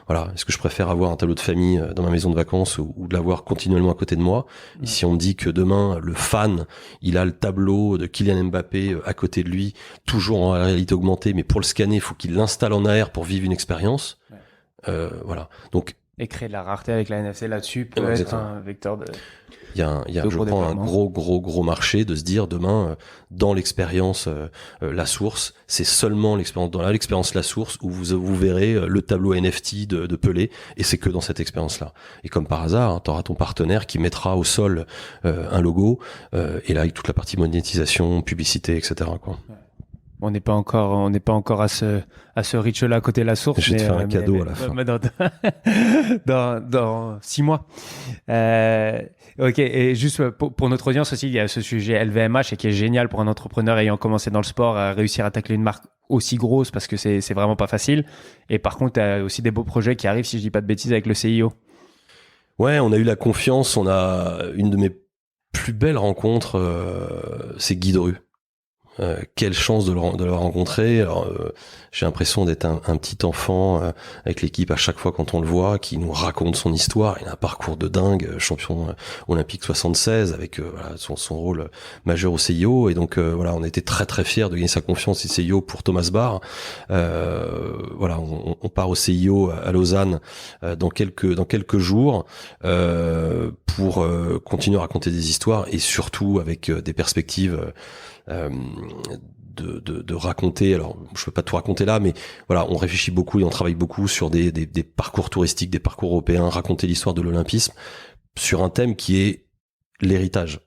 voilà, est-ce que je préfère avoir un tableau de famille dans ma maison de vacances ou de l'avoir continuellement à côté de moi? Et si on me dit que demain, le fan, il a le tableau de Kylian Mbappé à côté de lui, toujours en réalité augmentée, mais pour le scanner, il faut qu'il l'installe en AR pour vivre une expérience. Voilà. Donc, et créer de la rareté avec la NFC là-dessus peut être un vecteur de... Il y a je prends un gros marché de se dire demain, dans l'expérience La Source, c'est seulement l'expérience La Source où vous verrez le tableau NFT de Pelé, et c'est que dans cette expérience-là. Et comme par hasard, hein, tu auras ton partenaire qui mettra au sol un logo, et là avec toute la partie monétisation, publicité, etc. quoi. On n'est pas encore à ce reach-là à côté de La Source. Je vais te faire un cadeau à la fin. Dans 6 mois. Ok, et juste pour notre audience aussi, il y a ce sujet LVMH et qui est génial pour un entrepreneur ayant commencé dans le sport à réussir à tacler une marque aussi grosse parce que c'est vraiment pas facile. Et par contre, tu as aussi des beaux projets qui arrivent, si je dis pas de bêtises, avec le CIO. Ouais, on a eu la confiance. On a une de mes plus belles rencontres, c'est Guy Dru. Quelle chance de le rencontrer. Alors, j'ai l'impression d'être un petit enfant avec l'équipe à chaque fois quand on le voit, qui nous raconte son histoire. Il a un parcours de dingue, champion olympique 76 avec voilà, son rôle majeur au CIO. Et donc voilà, on était très très fiers de gagner sa confiance au CIO pour Thomas Barr. Voilà, on part au CIO à Lausanne dans quelques jours pour continuer à raconter des histoires et surtout avec des perspectives de raconter. Alors je peux pas tout raconter là, mais voilà, on réfléchit beaucoup et on travaille beaucoup sur des parcours touristiques, des parcours européens, raconter l'histoire de l'olympisme sur un thème qui est l'héritage.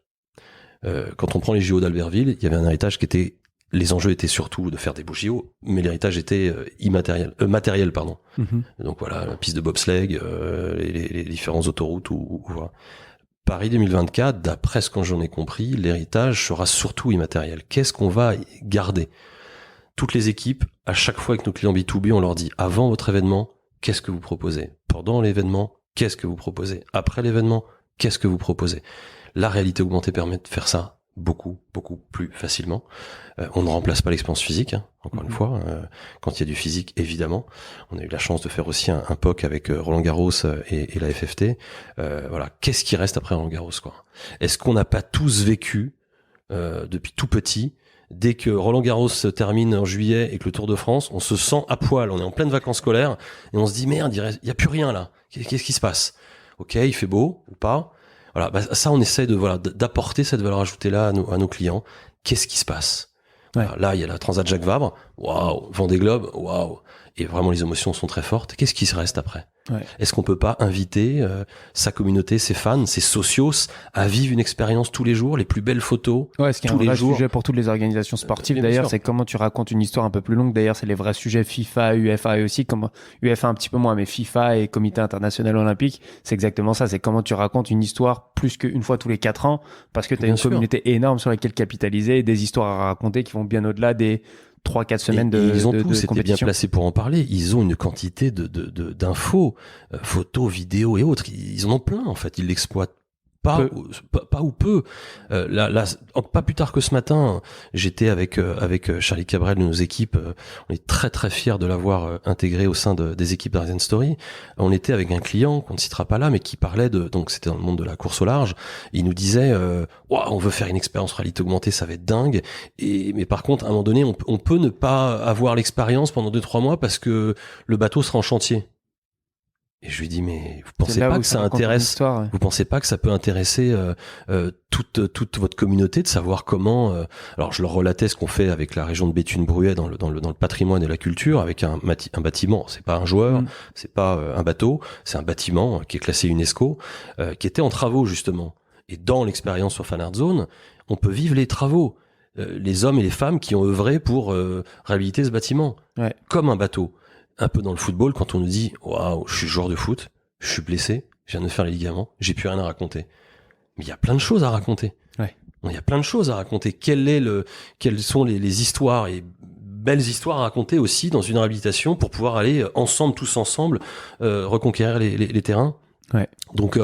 Quand on prend les JO d'Albertville, il y avait un héritage qui était, les enjeux étaient surtout de faire des beaux JO, mais l'héritage était matériel, pardon. Donc voilà, la piste de bobsleigh, les différentes autoroutes ou voilà. Paris 2024, d'après ce que j'en ai compris, l'héritage sera surtout immatériel. Qu'est-ce qu'on va garder? Toutes les équipes, à chaque fois avec nos clients B2B, on leur dit, avant votre événement, qu'est-ce que vous proposez? Pendant l'événement, qu'est-ce que vous proposez? Après l'événement, qu'est-ce que vous proposez? La réalité augmentée permet de faire ça beaucoup plus facilement. On ne remplace pas l'expérience physique, hein, encore une fois. Quand il y a du physique, évidemment. On a eu la chance de faire aussi un POC avec Roland Garros et la FFT. Voilà, qu'est-ce qui reste après Roland Garros, quoi? Est-ce qu'on n'a pas tous vécu depuis tout petit, dès que Roland Garros se termine en juillet et que le Tour de France, on se sent à poil, on est en pleine vacances scolaires et on se dit merde, il y a plus rien là. Qu'est-ce qui se passe? Ok, il fait beau ou pas? Voilà, ça on essaie d'apporter cette valeur ajoutée là à nos clients. Qu'est-ce qui se passe? Ouais. Là, il y a la Transat Jacques Vabre, waouh, Vendée Globe, waouh. Et vraiment, les émotions sont très fortes. Qu'est-ce qui se reste après? Ouais. Est-ce qu'on peut pas inviter sa communauté, ses fans, ses socios à vivre une expérience tous les jours, les plus belles photos Ouais, ce qui est un tous les vrai jours? sujet pour toutes les organisations sportives. Bien D'ailleurs, sûr. c'est comment tu racontes une histoire un peu plus longue. D'ailleurs, c'est les vrais sujets FIFA, UEFA et aussi comme UEFA un petit peu moins, mais FIFA et Comité international olympique, c'est exactement ça. C'est comment tu racontes une histoire plus qu'une fois tous les 4 ans, parce que tu as Bien une sûr. communauté énorme sur laquelle capitaliser et des histoires à raconter qui vont bien au-delà des 3-4 semaines Et ils ont de tous été bien compétition. placés pour en parler. Ils ont une quantité d'infos, photos, vidéos et autres. Ils en ont plein, en fait. Ils l'exploitent pas ou peu. Là, pas plus tard que ce matin, j'étais avec Charlie Cabrel de nos équipes. On est très très fiers de l'avoir intégré au sein des équipes d'Arden Story. On était avec un client qu'on ne citera pas là, mais qui parlait donc c'était dans le monde de la course au large. Il nous disait, on veut faire une expérience réalité augmentée, ça va être dingue. Mais par contre, à un moment donné, on peut ne pas avoir l'expérience pendant 2-3 mois parce que le bateau sera en chantier. Et je lui dis, mais vous pensez pas que ça intéresse, vous pensez pas que ça peut intéresser toute votre communauté de savoir comment alors je leur relatais ce qu'on fait avec la région de Béthune-Bruay dans le patrimoine et la culture avec un bâtiment, c'est pas un joueur, c'est pas un bateau, c'est un bâtiment qui est classé UNESCO qui était en travaux justement. Et dans l'expérience sur Fan Art Zone, on peut vivre les travaux, les hommes et les femmes qui ont œuvré pour réhabiliter ce bâtiment comme un bateau. Un peu dans le football, quand on nous dit « Waouh, je suis joueur de foot, je suis blessé, je viens de me faire les ligaments, j'ai plus rien à raconter. » Mais il y a plein de choses à raconter. Ouais. Il y a plein de choses à raconter. Quelles sont les histoires et belles histoires à raconter aussi dans une réhabilitation pour pouvoir aller ensemble, tous ensemble, reconquérir les terrains. Ouais. Donc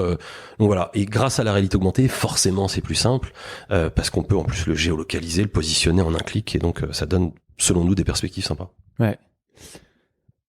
voilà. Et grâce à la réalité augmentée, forcément, c'est plus simple parce qu'on peut en plus le géolocaliser, le positionner en un clic et donc ça donne, selon nous, des perspectives sympas. Ouais.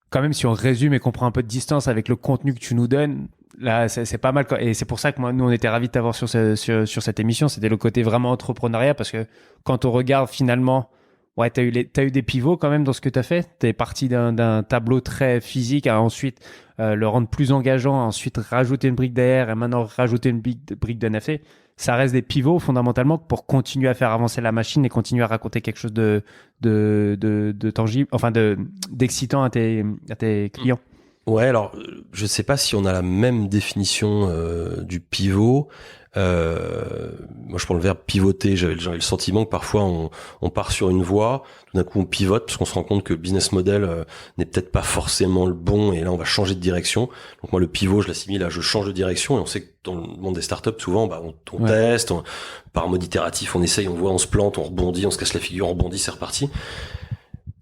Quand même, si on résume et qu'on prend un peu de distance avec le contenu que tu nous donnes, là, c'est pas mal. Et c'est pour ça que nous, on était ravis de t'avoir sur cette émission. C'était le côté vraiment entrepreneuriat parce que quand on regarde finalement, ouais, t'as eu des pivots quand même dans ce que t'as fait. T'es parti d'un tableau très physique à ensuite le rendre plus engageant, à ensuite rajouter une brique derrière et maintenant rajouter une brique de NFT. Ça reste des pivots fondamentalement pour continuer à faire avancer la machine et continuer à raconter quelque chose de tangible, enfin d'excitant à tes clients. Ouais, alors je sais pas si on a la même définition du pivot. Moi, je prends le verbe pivoter. J'avais le sentiment que parfois on part sur une voie, tout d'un coup on pivote parce qu'on se rend compte que le business model n'est peut-être pas forcément le bon et là on va changer de direction. Donc moi le pivot, je l'assimile à je change de direction et on sait que dans le monde des startups souvent on teste, par mode itératif, on essaye, on voit, on se plante, on rebondit, on se casse la figure, on rebondit, c'est reparti.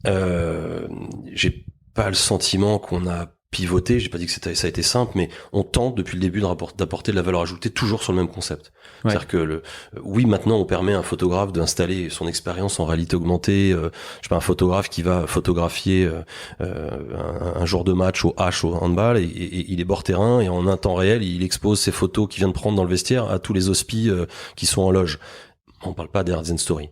J'ai pas le sentiment qu'on a pivoté, j'ai pas dit que ça a été simple, mais on tente depuis le début d'apporter de la valeur ajoutée toujours sur le même concept. Ouais. C'est-à-dire que oui, maintenant on permet à un photographe d'installer son expérience en réalité augmentée, je sais pas, un photographe qui va photographier un jour de match au handball et il est bord terrain et en un temps réel, il expose ses photos qu'il vient de prendre dans le vestiaire à tous les hospies qui sont en loge. On parle pas d'Arden Story.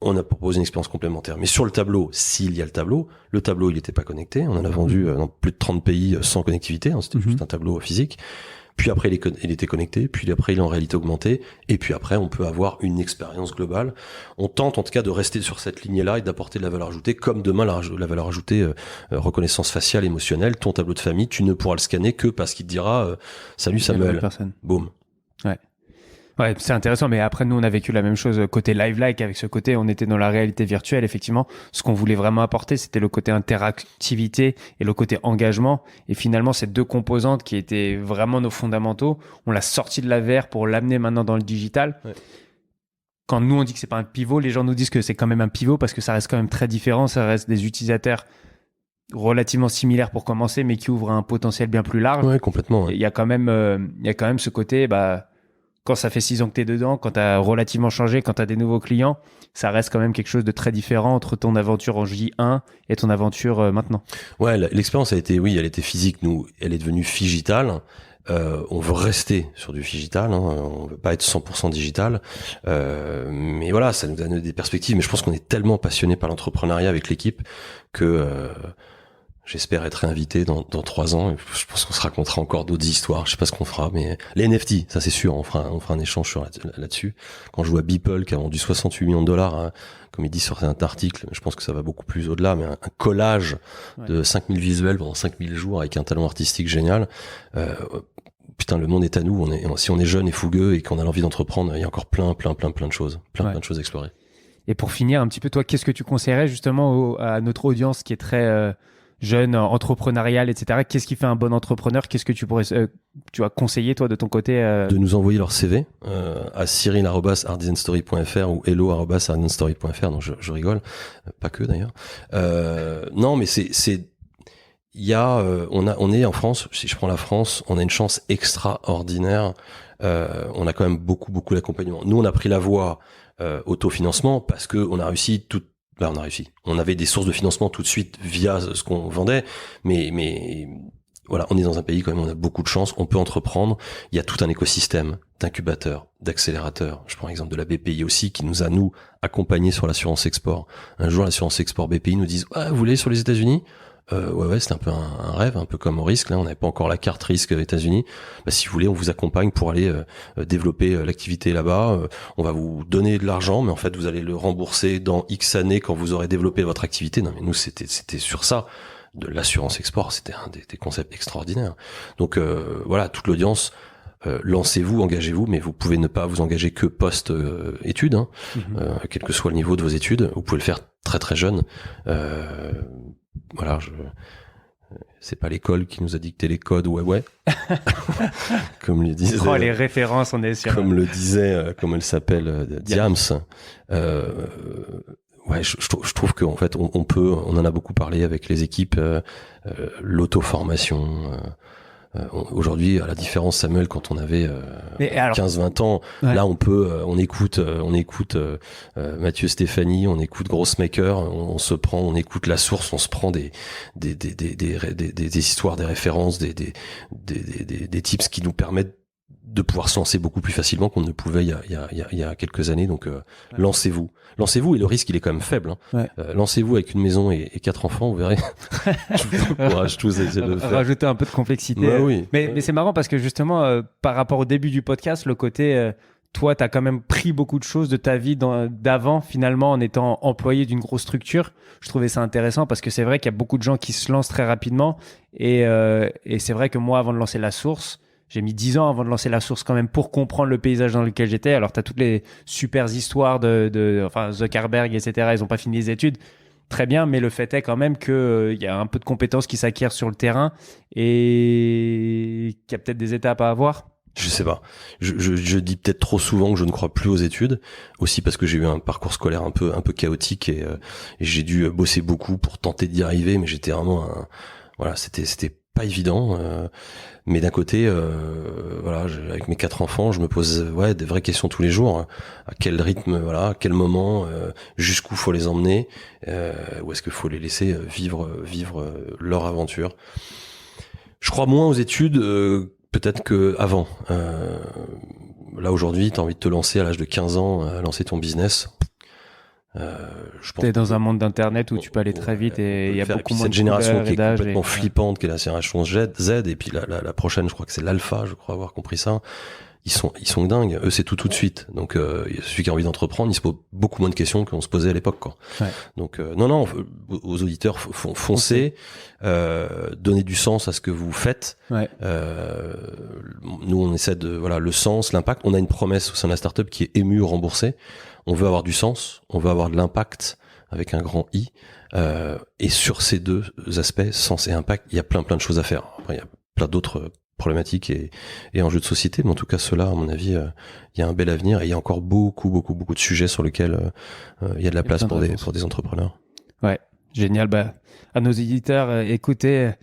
On a proposé une expérience complémentaire. Mais sur le tableau, s'il y a le tableau il n'était pas connecté. On en a vendu dans plus de 30 pays sans connectivité. Hein, c'était juste un tableau physique. Puis après, il était connecté. Puis après, il est en réalité augmentée. Et puis après, on peut avoir une expérience globale. On tente en tout cas de rester sur cette lignée-là et d'apporter de la valeur ajoutée. Comme demain, la valeur ajoutée, reconnaissance faciale, émotionnelle. Ton tableau de famille, tu ne pourras le scanner que parce qu'il te dira salut Samuel. Boum. Ouais. Ouais, c'est intéressant, mais après, nous, on a vécu la même chose côté live-like, avec ce côté, on était dans la réalité virtuelle, effectivement. Ce qu'on voulait vraiment apporter, c'était le côté interactivité et le côté engagement. Et finalement, ces deux composantes qui étaient vraiment nos fondamentaux, on l'a sorti de la VR pour l'amener maintenant dans le digital. Ouais. Quand nous, on dit que c'est pas un pivot, les gens nous disent que c'est quand même un pivot parce que ça reste quand même très différent. Ça reste des utilisateurs relativement similaires pour commencer, mais qui ouvrent un potentiel bien plus large. Ouais, complètement. Ouais. Il y a quand même ce côté, quand ça fait 6 ans que tu es dedans, quand tu as relativement changé, quand tu as des nouveaux clients, ça reste quand même quelque chose de très différent entre ton aventure en J1 et ton aventure maintenant. Ouais, l'expérience elle était physique. Nous, elle est devenue figitale. On veut rester sur du figital, hein, on veut pas être 100% digital, mais voilà, ça nous donne des perspectives. Mais je pense qu'on est tellement passionné par l'entrepreneuriat avec l'équipe que J'espère être réinvité dans 3 ans. Et je pense qu'on se racontera encore d'autres histoires. Je sais pas ce qu'on fera, mais les NFT, ça c'est sûr, on fera un échange là-dessus. Quand je vois Beeple qui a vendu 68 millions de dollars, hein, comme il dit sur un article, je pense que ça va beaucoup plus au-delà, mais un collage de 5000 visuels pendant 5000 jours avec un talent artistique génial. Putain, le monde est à nous. Si on est jeune et fougueux et qu'on a l'envie d'entreprendre, il y a encore plein de choses, plein de choses à explorer. Et pour finir un petit peu, toi, qu'est-ce que tu conseillerais justement à notre audience qui est très jeune, entrepreneuriale, etc. Qu'est-ce qui fait un bon entrepreneur? Qu'est-ce que tu pourrais tu vas conseiller, toi, de ton côté De nous envoyer leur CV à cyril@artdesign-story.fr ou hello@artdesign-story.fr. Donc je rigole, pas que d'ailleurs. Non, mais il y a, on est en France. Si je prends la France, on a une chance extraordinaire. On a quand même beaucoup d'accompagnement. Nous, on a pris la voie autofinancement parce que on a réussi tout. Ben, on a réussi. On avait des sources de financement tout de suite via ce qu'on vendait, mais voilà, on est dans un pays quand même, on a beaucoup de chance, on peut entreprendre. Il y a tout un écosystème d'incubateurs, d'accélérateurs. Je prends l'exemple de la BPI aussi, qui nous a, nous, accompagnés sur l'assurance export. Un jour, l'assurance export BPI nous dit « Ah, vous voulez aller sur les États-Unis ?» Ouais, c'était un peu un rêve, un peu comme au risque. Là, on n'avait pas encore la carte risque États-Unis. Bah, si vous voulez, on vous accompagne pour aller développer l'activité là-bas. On va vous donner de l'argent, mais en fait, vous allez le rembourser dans X années quand vous aurez développé votre activité. Non, mais nous, c'était sur ça. De l'assurance export, c'était un des concepts extraordinaires. Donc voilà, toute l'audience. Lancez-vous, engagez-vous, mais vous pouvez ne pas vous engager que post-études, hein, quel que soit le niveau de vos études. Vous pouvez le faire très jeune. Voilà, c'est pas l'école qui nous a dicté les codes, ouais. Comme le disait. Oh, les références, on est sûr. Comme le disait, comme elle s'appelle, Diams. Ouais, je trouve qu'en fait, on en a beaucoup parlé avec les équipes, l'auto-formation. Aujourd'hui, à la différence, Samuel, quand on avait 15-20 ans, ouais. Là on écoute Mathieu Stéphanie, on écoute Grossmaker, on écoute La Source, on se prend des histoires, des références, des tips qui nous permettent de pouvoir se lancer beaucoup plus facilement qu'on ne pouvait il y a quelques années. Donc lancez-vous et le risque il est quand même faible. Hein. Ouais. Lancez-vous avec une maison et 4 enfants, vous verrez. Je vous encourage tous à essayer de le faire. Rajouter un peu de complexité. Ouais, oui. Mais c'est marrant parce que justement par rapport au début du podcast, le côté toi t'as quand même pris beaucoup de choses de ta vie d'avant finalement en étant employé d'une grosse structure. Je trouvais ça intéressant parce que c'est vrai qu'il y a beaucoup de gens qui se lancent très rapidement et c'est vrai que moi avant de lancer La Source, j'ai mis 10 ans avant de lancer La Source quand même pour comprendre le paysage dans lequel j'étais. Alors, tu as toutes les super histoires enfin, Zuckerberg, etc. Ils n'ont pas fini les études. Très bien, mais le fait est quand même qu'il y a un peu de compétences qui s'acquièrent sur le terrain et qu'il y a peut-être des étapes à avoir. Je sais pas. Je dis peut-être trop souvent que je ne crois plus aux études. Aussi parce que j'ai eu un parcours scolaire un peu chaotique et j'ai dû bosser beaucoup pour tenter d'y arriver. Mais j'étais vraiment voilà, c'était pas évident. Mais d'un côté, voilà, avec mes 4 enfants, je me pose des vraies questions tous les jours. À quel rythme, voilà, à quel moment, jusqu'où faut les emmener, ou est-ce qu'il faut les laisser vivre leur aventure. Je crois moins aux études peut-être que avant. Là aujourd'hui, t'as envie de te lancer à l'âge de 15 ans, lancer ton business. T'es dans un monde d'internet où tu peux aller très vite et il y a beaucoup moins de cette génération qui est complètement flippante, qui est la génération Z, et puis la prochaine, je crois que c'est l'alpha, je crois avoir compris ça. Ils sont dingues. Eux, c'est tout de suite. Donc, celui qui a envie d'entreprendre, il se pose beaucoup moins de questions qu'on se posait à l'époque, quoi. Ouais. Donc, non, aux auditeurs, foncez, donnez du sens à ce que vous faites. Ouais. Nous, on essaie le sens, l'impact. On a une promesse au sein de la startup qui est émue ou remboursée. On veut avoir du sens, on veut avoir de l'impact avec un grand I. Et sur ces deux aspects, sens et impact, il y a plein de choses à faire. Après, il y a plein d'autres problématiques et enjeux de société, mais en tout cas, ceux-là, à mon avis, il y a un bel avenir et il y a encore beaucoup de sujets sur lesquels il y a de la place pour des entrepreneurs. Ouais, génial. À nos éditeurs, écoutez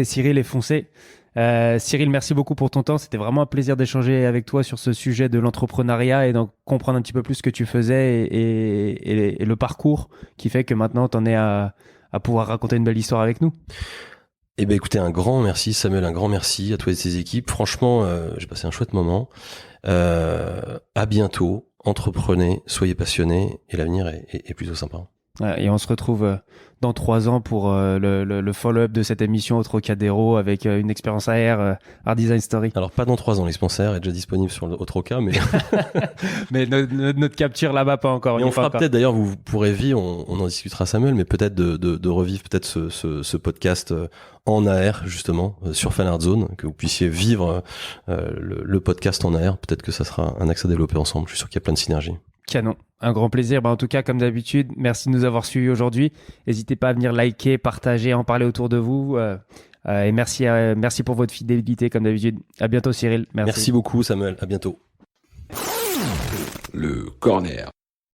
Cyril et foncez. Cyril, merci beaucoup pour ton temps. C'était vraiment un plaisir d'échanger avec toi sur ce sujet de l'entrepreneuriat et d'en comprendre un petit peu plus ce que tu faisais et le parcours qui fait que maintenant tu en es à pouvoir raconter une belle histoire avec nous. Eh ben écoutez, un grand merci Samuel, un grand merci à toi et tes équipes. Franchement, j'ai passé un chouette moment. À bientôt. Entreprenez, soyez passionnés et l'avenir est plutôt sympa. Et on se retrouve dans 3 ans pour le follow-up de cette émission au Trocadéro avec une expérience AR, Art Design Story. Alors pas dans 3 ans, l'expérience AR est déjà disponible sur au Troca, mais Mais notre capture là-bas, pas encore. mais on fera peut-être d'ailleurs, vous pourrez vivre, on en discutera Samuel, mais peut-être de revivre peut-être ce podcast en AR justement sur Fan Art Zone, que vous puissiez vivre le podcast en AR. Peut-être que ça sera un axe à développer ensemble. Je suis sûr qu'il y a plein de synergies. Canon. Un grand plaisir. En tout cas, comme d'habitude, merci de nous avoir suivis aujourd'hui. N'hésitez pas à venir liker, partager, en parler autour de vous. Et merci pour votre fidélité, comme d'habitude. À bientôt, Cyril. Merci beaucoup, Samuel. À bientôt. Le corner.